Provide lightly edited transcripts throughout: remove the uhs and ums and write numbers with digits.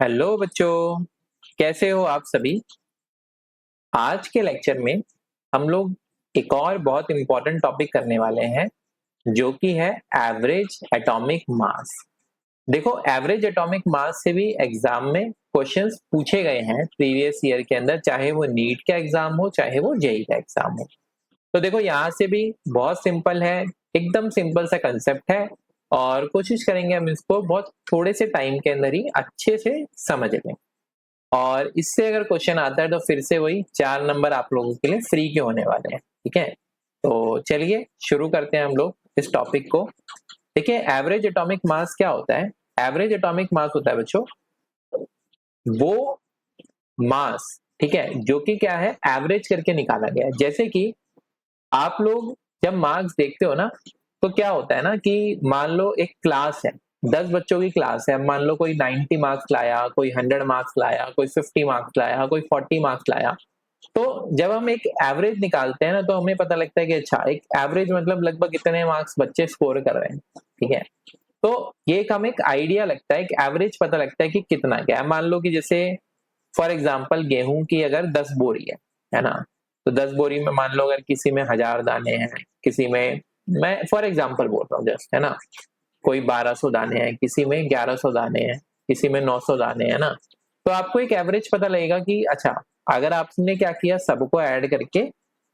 Hello बच्चों, कैसे हो आप सभी। आज के लेक्चर में हम लोग एक और बहुत इंपॉर्टेंट टॉपिक करने वाले हैं जो कि है एवरेज एटॉमिक मास। देखो, एवरेज एटॉमिक मास से भी एग्जाम में क्वेश्चंस पूछे गए हैं प्रीवियस ईयर के अंदर, चाहे वो नीट का एग्जाम हो चाहे वो जेईई का एग्जाम हो। तो देखो, यहाँ से भी बहुत सिंपल है, एकदम सिंपल सा कंसेप्ट है और कोशिश करेंगे हम इसको बहुत थोड़े से टाइम के अंदर ही अच्छे से समझ लें। और इससे अगर क्वेश्चन आता है तो फिर से वही 4 नंबर आप लोगों के लिए फ्री के होने वाले हैं। ठीक है, तो चलिए शुरू करते हैं हम लोग इस टॉपिक को। देखिए, एवरेज एटॉमिक मास क्या होता है। एवरेज एटॉमिक मास होता है बच्चों वो मास, ठीक है, जो कि क्या है, एवरेज करके निकाला गया है। जैसे कि आप लोग जब मार्क्स देखते हो ना, तो क्या होता है ना कि मान लो एक क्लास है, 10 बच्चों की क्लास है। मान लो कोई 90 मार्क्स लाया, कोई 100 मार्क्स लाया, कोई 50 मार्क्स लाया, कोई 40 मार्क्स लाया। तो जब हम एक एवरेज निकालते हैं ना, तो हमें पता लगता है कि अच्छा, एक एवरेज मतलब लगभग इतने मार्क्स बच्चे स्कोर कर रहे हैं। ठीक है, तो ये एक हमें एक आइडिया लगता है, एक एवरेज पता लगता है कि कितना क्या है। मान लो कि जैसे फॉर एग्जाम्पल गेहूं की अगर 10 बोरी है ना, तो 10 बोरी में मान लो अगर किसी में 1000 दाने हैं, किसी में, मैं फॉर एग्जाम्पल बोल रहा हूँ जस्ट, है ना, कोई 1200 दाने हैं, किसी में 1100 दाने हैं, किसी में 900 दाने हैं ना। तो आपको एक एवरेज पता लगेगा कि अच्छा, अगर आपने क्या किया, सबको ऐड करके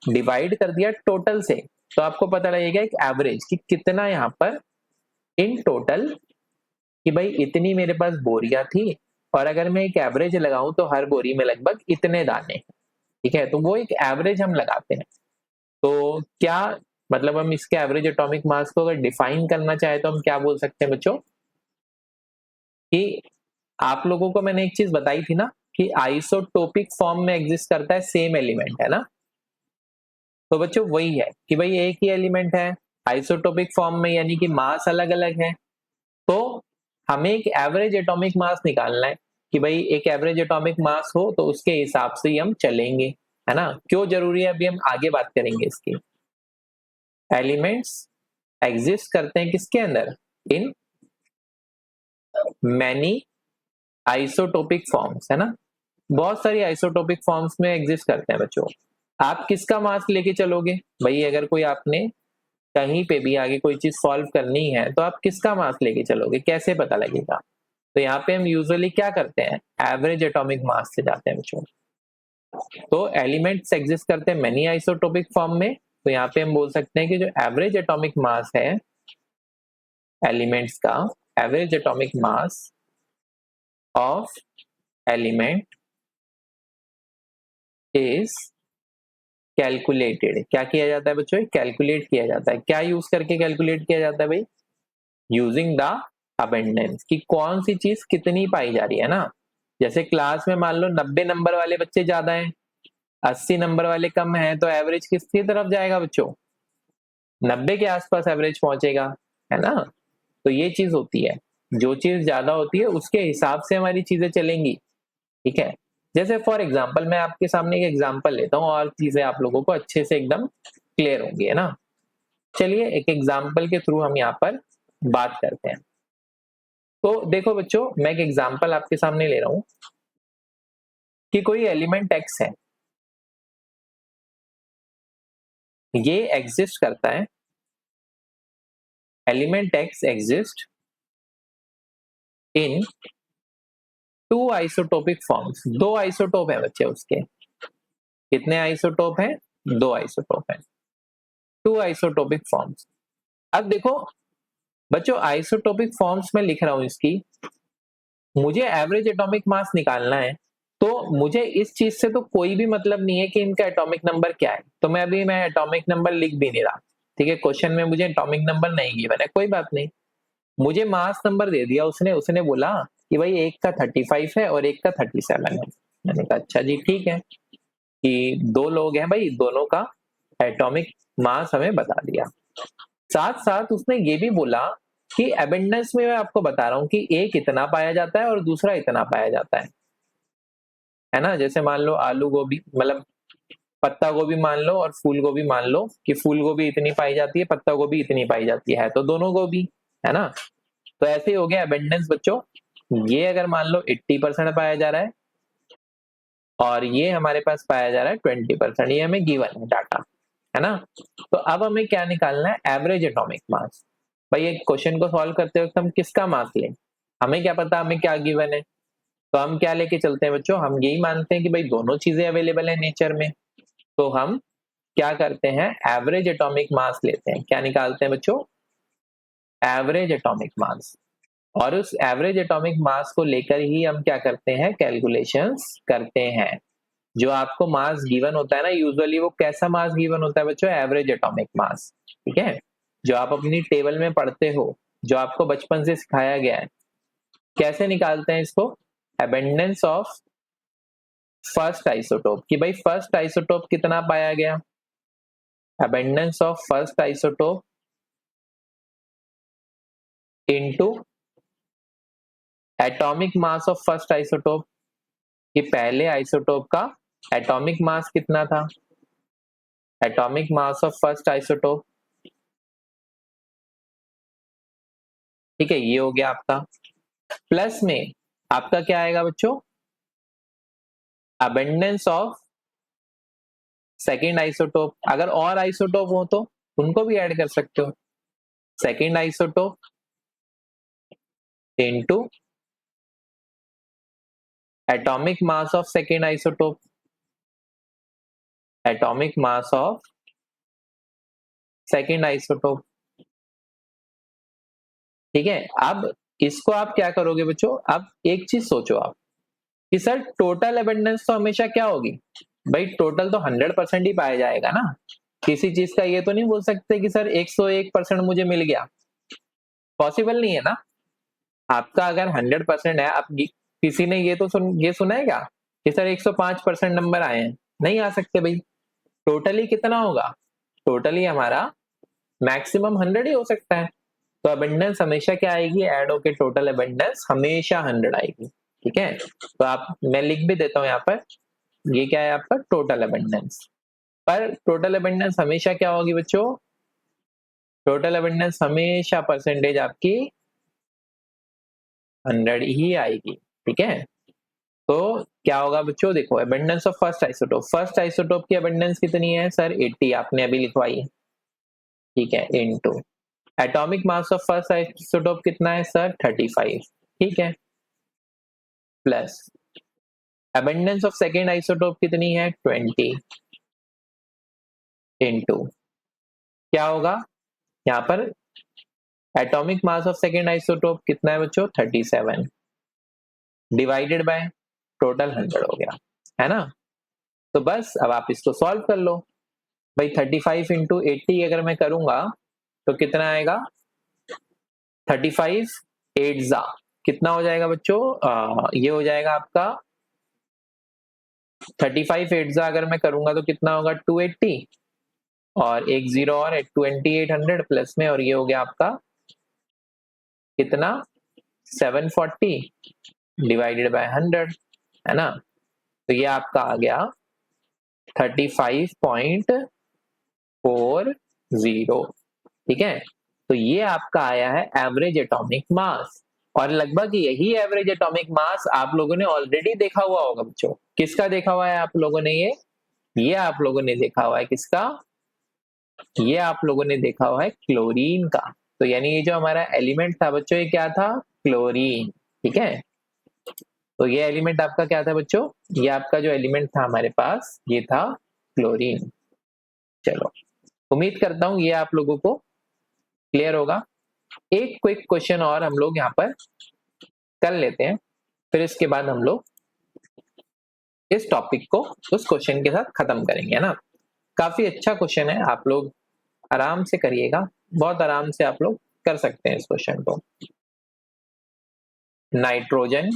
डिवाइड कर दिया टोटल से, तो आपको पता लगेगा एक एवरेज कि कितना यहाँ पर इन टोटल, कि भाई इतनी मेरे पास बोरियां थी और अगर मैं एक एवरेज लगाऊं तो हर बोरी में लगभग इतने दाने हैं। ठीक है, तो वो एक एवरेज हम लगाते हैं। तो क्या मतलब, हम इसके एवरेज एटॉमिक मास को अगर डिफाइन करना चाहे तो हम क्या बोल सकते हैं बच्चों, कि आप लोगों को मैंने एक चीज बताई थी ना कि आइसोटोपिक फॉर्म में एग्जिस्ट करता है सेम एलिमेंट, है ना। तो बच्चों वही है कि भाई एक ही एलिमेंट है आइसोटोपिक फॉर्म में, यानी कि मास अलग अलग है। तो हमें एक एवरेज एटॉमिक मास निकालना है कि भाई एक एवरेज एटॉमिक मास हो तो उसके हिसाब से ही हम चलेंगे, है ना। क्यों जरूरी है, अभी हम आगे बात करेंगे इसकी। एलिमेंट्स एग्जिस्ट करते हैं किसके अंदर, इन मैनी आइसोटोपिक फॉर्म्स, है ना। बहुत सारी आइसोटोपिक फॉर्म्स में एग्जिस्ट करते हैं बच्चों। आप किसका मास लेके चलोगे भाई, अगर कोई आपने कहीं पे भी आगे कोई चीज सॉल्व करनी है तो आप किसका मास लेके चलोगे, कैसे पता लगेगा। तो यहाँ पे हम यूजुअली क्या करते हैं, एवरेज एटॉमिक मास से जाते हैं बच्चों। तो एलिमेंट्स एग्जिस्ट करते हैं मेनी आइसोटोपिक फॉर्म में, तो यहाँ पे हम बोल सकते हैं कि जो एवरेज एटॉमिक मास है एलिमेंट्स का, average atomic mass of element is calculated. क्या किया जाता है बच्चों, कैलकुलेट किया जाता है। क्या यूज करके कैलकुलेट किया जाता है भाई, यूजिंग द अबेंडेंस, कि कौन सी चीज कितनी पाई जा रही है ना। जैसे क्लास में मान लो 90 नंबर वाले बच्चे ज्यादा हैं, 80 नंबर वाले कम हैं, तो एवरेज किसकी तरफ जाएगा बच्चों, 90 के आसपास एवरेज पहुंचेगा, है ना। तो ये चीज होती है, जो चीज ज्यादा होती है उसके हिसाब से हमारी चीजें चलेंगी। ठीक है, जैसे फॉर एग्जाम्पल मैं आपके सामने एक एग्जाम्पल लेता हूँ और चीजें आप लोगों को अच्छे से एकदम क्लियर होंगी, है ना। चलिए एक एग्जाम्पल के थ्रू हम यहाँ पर बात करते हैं। तो देखो बच्चों, मैं एक एग्जाम्पल आपके सामने ले रहा हूं कि कोई एलिमेंट एक्स है, ये एग्जिस्ट करता है, element X exist in two isotopic forms. दो आइसोटोप है बच्चे उसके, कितने आइसोटोप हैं, दो आइसोटोप है, टू आइसोटोपिक फॉर्म्स। अब देखो बच्चों, आइसोटोपिक फॉर्म्स में लिख रहा हूं इसकी, मुझे एवरेज एटॉमिक मास निकालना है, तो मुझे इस चीज से तो कोई भी मतलब नहीं है कि इनका एटॉमिक नंबर क्या है। तो मैं एटॉमिक नंबर लिख भी नहीं रहा। ठीक है, क्वेश्चन में मुझे एटॉमिक नंबर नहीं गिवन है, कोई बात नहीं, मुझे मास नंबर दे दिया उसने। उसने बोला कि भाई एक का 35 है और एक का 37 है। मैंने कहा अच्छा जी ठीक है, कि दो लोग हैं भाई, दोनों का एटॉमिक मास हमें बता दिया। साथ साथ उसने ये भी बोला कि एबेंडेंस में मैं आपको बता रहा हूँ कि एक इतना पाया जाता है और दूसरा इतना पाया जाता है ना। जैसे मान लो आलू गोभी, मतलब पत्ता गोभी मान लो और फूल गोभी मान लो, कि फूल गोभी इतनी पाई जाती है, पत्ता गोभी इतनी पाई जाती है तो दोनों गोभी, है ना। तो ऐसे ही हो गया एबेंडेंस बच्चों, ये अगर मान लो 80% पाया जा रहा है और ये हमारे पास पाया जा रहा है 20%, ये हमें गिवन है डाटा, है ना। तो अब हमें क्या निकालना है, एवरेज एटॉमिक मास। भाई ये क्वेश्चन को सॉल्व करते वक्त हम किसका मास लें, हमें क्या पता हमें क्या गिवन है, तो हम क्या लेके चलते हैं बच्चों, हम यही मानते हैं कि भाई दोनों चीजें अवेलेबल है नेचर में, तो हम क्या करते हैं, एवरेज एटॉमिक मास लेते हैं। क्या निकालते हैं बच्चों, एवरेज एटॉमिक मास। और उस एवरेज एटॉमिक मास को लेकर ही हम क्या करते हैं, कैलकुलेशंस करते हैं। जो आपको मास गिवन होता है ना, यूजुअली वो कैसा मास गिवन होता है बच्चों, एवरेज एटॉमिक मास, ठीक है। जो आप अपनी टेबल में पढ़ते हो, जो आपको बचपन से सिखाया गया है। कैसे निकालते हैं इसको, अबेंडेंस ऑफ फर्स्ट आइसोटोप, कि भाई फर्स्ट आइसोटोप कितना पाया गया, abundance of first isotope into atomic mass of first isotope, कि पहले आइसोटोप का एटॉमिक मास कितना था, atomic mass of first isotope, ठीक है, ये हो गया आपका। प्लस में आपका क्या आएगा बच्चों, अबेंडेंस ऑफ सेकेंड आइसोटोप। अगर और आइसोटोप हो तो उनको भी ऐड कर सकते हो, second isotope into atomic mass of second isotope, atomic mass of second isotope, ठीक है। अब इसको आप क्या करोगे बच्चों, अब एक चीज सोचो आप कि सर टोटल अबेंडेंस तो हमेशा क्या होगी, भाई टोटल तो 100% ही पाया जाएगा ना, किसी चीज का ये तो नहीं बोल सकते कि सर 101% मुझे मिल गया, पॉसिबल नहीं है ना। आपका अगर 100% है, आप किसी ने ये सुना है क्या कि सर 105% नंबर आए हैं, नहीं आ सकते भाई। टोटली कितना होगा, टोटली हमारा मैक्सिमम 100 ही हो सकता है। तो अबेंडेंस हमेशा क्या आएगी, ऐड होके टोटल अबेंडेंस हमेशा 100 आएगी, ठीक है। तो आप, मैं लिख भी देता हूं यहाँ पर, ये क्या है आपका टोटल अबेंडेंस। पर टोटल अबेंडेंस हमेशा क्या होगी बच्चों, टोटल अबेंडेंस हमेशा परसेंटेज आपकी 100 ही आएगी, ठीक है। तो क्या होगा बच्चों, देखो अबेंडेंस ऑफ फर्स्ट आइसोटोप की अबेंडेंस कितनी है सर, 80, आपने अभी लिखवाई है, ठीक है, into atomic mass of first isotope कितना है सर, 35, ठीक है, plus abundance of second isotope कितनी है, 20, इनटू क्या होगा यहाँ पर, atomic mass of second isotope कितना है बच्चों, 37, डिवाइडेड बाय टोटल 100 हो गया, है ना। तो बस अब आप इसको सॉल्व कर लो। भाई 35 इंटू 80 अगर मैं करूंगा तो कितना आएगा, 35 8 जा कितना हो जाएगा बच्चों, ये हो जाएगा आपका 35 8 जा अगर मैं करूंगा तो कितना होगा, 280, और एक जीरो और 2800 प्लस में, और ये हो गया आपका कितना, 740 डिवाइडेड बाय 100, है ना। तो ये आपका आ गया 35.40, ठीक है। तो ये आपका आया है एवरेज एटॉमिक मास, और लगभग यही एवरेज एटॉमिक मास आप लोगों ने ऑलरेडी देखा हुआ होगा बच्चों। किसका देखा हुआ है आप लोगों ने, ये आप लोगों ने देखा हुआ है किसका, ये आप लोगों ने देखा हुआ है क्लोरीन का। तो यानी ये जो हमारा एलिमेंट था बच्चों, ये क्या था, क्लोरीन, ठीक है। तो ये एलिमेंट आपका क्या था बच्चों, ये आपका जो एलिमेंट था हमारे पास, ये था क्लोरीन। चलो, उम्मीद करता हूं ये आप लोगों को क्लियर होगा। एक क्विक क्वेश्चन और हम लोग यहाँ पर कर लेते हैं, फिर इसके बाद हम लोग इस टॉपिक को उस क्वेश्चन के साथ खत्म करेंगे, है ना। काफी अच्छा क्वेश्चन है, आप लोग आराम से करिएगा, बहुत आराम से आप लोग कर सकते हैं इस क्वेश्चन को। नाइट्रोजन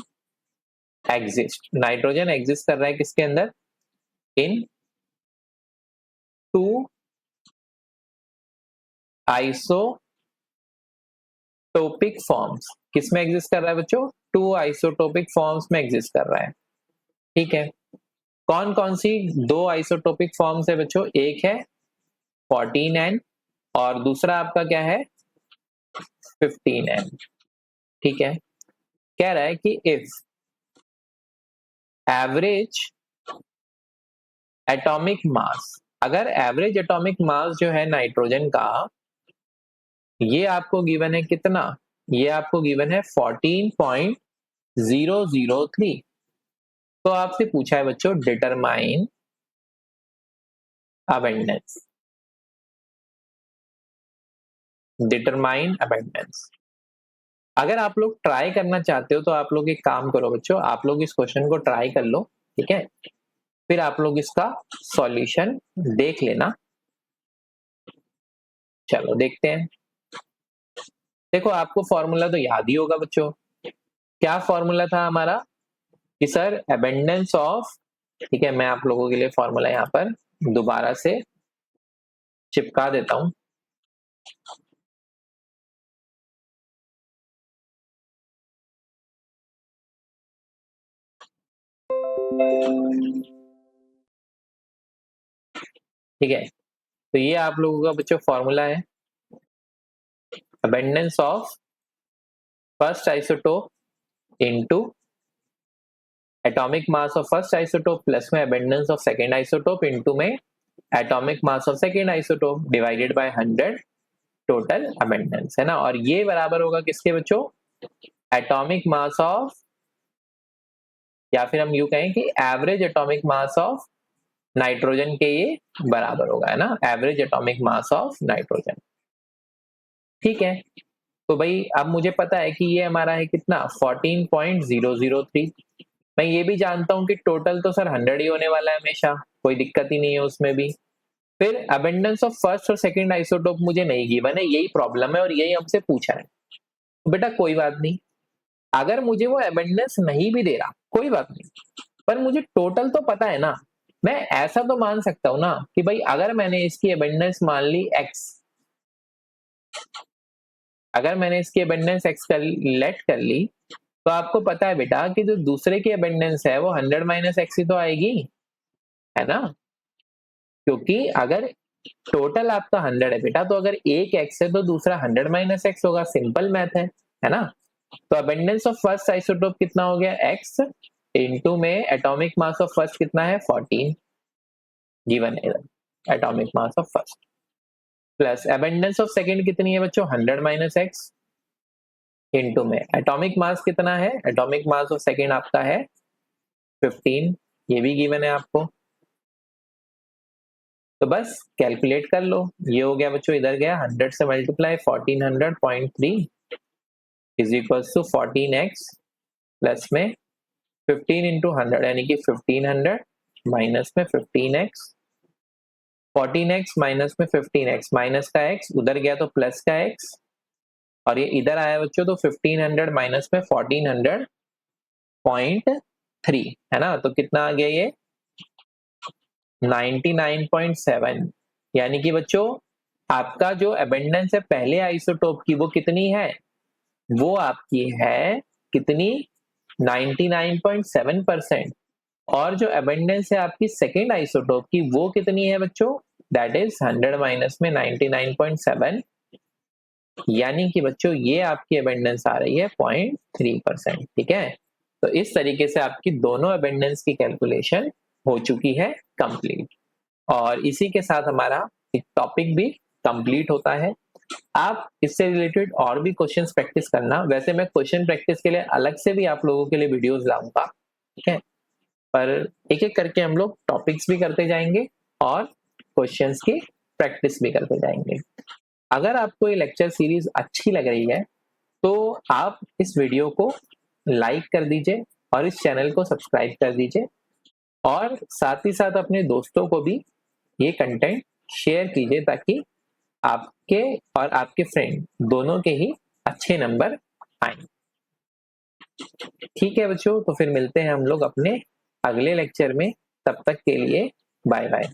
एग्जिस्ट कर रहा है किसके अंदर, इन 2 आइसोटोपिक फॉर्म्स, किस में एग्जिस्ट कर रहा है बच्चों, 2 आइसोटोपिक फॉर्म्स में एग्जिस्ट कर रहा है, ठीक है। कौन कौन सी 2 आइसोटोपिक फॉर्म्स है बच्चों, एक है 14N और दूसरा आपका क्या है 15N, ठीक है। कह रहा है कि इफ एवरेज एटॉमिक मास, अगर एवरेज एटॉमिक मास जो है नाइट्रोजन का, ये आपको गिवन है कितना, ये आपको गिवन है 14.003। तो आपसे पूछा है बच्चों डिटरमाइन अबेंडेंस, डिटरमाइन अबेंडेंस। अगर आप लोग ट्राई करना चाहते हो तो आप लोग एक काम करो बच्चों, आप लोग इस क्वेश्चन को ट्राई कर लो, ठीक है, फिर आप लोग इसका सॉल्यूशन देख लेना। चलो देखते हैं। देखो आपको फॉर्मूला तो याद ही होगा बच्चों, क्या फॉर्मूला था हमारा कि सर अबेंडेंस ऑफ, ठीक है, मैं आप लोगों के लिए फॉर्मूला यहाँ पर दोबारा से चिपका देता हूं। ठीक है, तो ये आप लोगों का बच्चों फॉर्मूला है, abundance of first isotope into atomic mass of first isotope plus में abundance of second isotope into में atomic mass of second isotope divided by 100 total abundance, है ना। और ये बराबर होगा किसके बच्चों, एटॉमिक मास ऑफ, या फिर हम यूं कहें कि average atomic mass of nitrogen के ये बराबर होगा, है ना, average atomic mass of nitrogen. ठीक है, तो भाई अब मुझे पता है कि ये हमारा है कितना 14.003। मैं ये भी जानता हूं कि टोटल तो सर 100 ही होने वाला है हमेशा, कोई दिक्कत ही नहीं है उसमें भी। फिर अबेंडेंस ऑफ फर्स्ट और सेकंड आइसोटोप मुझे नहीं गिवन है, यही प्रॉब्लम है और यही हमसे पूछा है। बेटा कोई बात नहीं, अगर मुझे वो अबेंडेंस नहीं भी दे रहा कोई बात नहीं, पर मुझे टोटल तो पता है ना। मैं ऐसा तो मान सकता हूं ना कि भाई अगर मैंने इसकी अबेंडेंस मान ली x, अगर मैंने इसकी अबेंडेंस x कर लेट कर ली, तो आपको पता है बेटा कि जो दूसरे की अबेंडेंस है वो 100 माइनस एक्स ही तो आएगी, है ना। क्योंकि अगर टोटल आपका 100 है बेटा, तो अगर एक x है तो दूसरा 100 माइनस एक्स होगा, सिंपल मैथ है ना। तो अबेंडेंस ऑफ फर्स्ट आइसोटोप कितना हो गया x इनटू में एटॉमिक मास ऑफ फर्स्ट कितना है 14 गिवन है atomic mass of first, plus abundance of second कितनी है बच्चों 100 माइनस एक्स इनटू में एटॉमिक मास कितना है, एटॉमिक मास ऑफ सेकंड आपका है 15, ये भी गिवन है आपको। तो बस कैलकुलेट कर लो, ये हो गया बच्चों, इधर गया 100 से multiply 1400.3 is equal to 14x plus में 15 इंटू 100 यानी कि 1500 माइनस में 15x, 14x माइनस में 15x, माइनस का x उधर गया तो प्लस का x, और ये इधर आया बच्चों तो 1500 माइनस में 1400.3, है ना। तो कितना आ गया ये 99.7, यानी कि बच्चों आपका जो अबेंडेंस है पहले आइसोटोप की वो कितनी है, वो आपकी है कितनी 99.7%, और जो अबेंडेंस है आपकी सेकेंड आइसोटोप की वो कितनी है बच्चों, दैट इज 100 माइनस में 99.7, यानी कि बच्चों ये आपकी अबेंडेंस आ रही है 0.3%। ठीक है, तो इस तरीके से आपकी दोनों अबेंडेंस की कैलकुलेशन हो चुकी है कंप्लीट, और इसी के साथ हमारा एक टॉपिक भी कंप्लीट होता है। आप इससे रिलेटेड और भी क्वेश्चंस प्रैक्टिस करना, वैसे मैं क्वेश्चन प्रैक्टिस के लिए अलग से भी आप लोगों के लिए वीडियोस लाऊंगा, ठीक है, पर एक एक करके हम लोग टॉपिक्स भी करते जाएंगे और क्वेश्चंस की प्रैक्टिस भी करते जाएंगे। अगर आपको ये लेक्चर सीरीज अच्छी लग रही है तो आप इस वीडियो को लाइक कर दीजिए और इस चैनल को सब्सक्राइब कर दीजिए, और साथ ही साथ अपने दोस्तों को भी ये कंटेंट शेयर कीजिए ताकि आपके और आपके फ्रेंड दोनों के ही अच्छे नंबर आए। ठीक है बच्चों, तो फिर मिलते हैं हम लोग अपने अगले लेक्चर में, तब तक के लिए बाय बाय।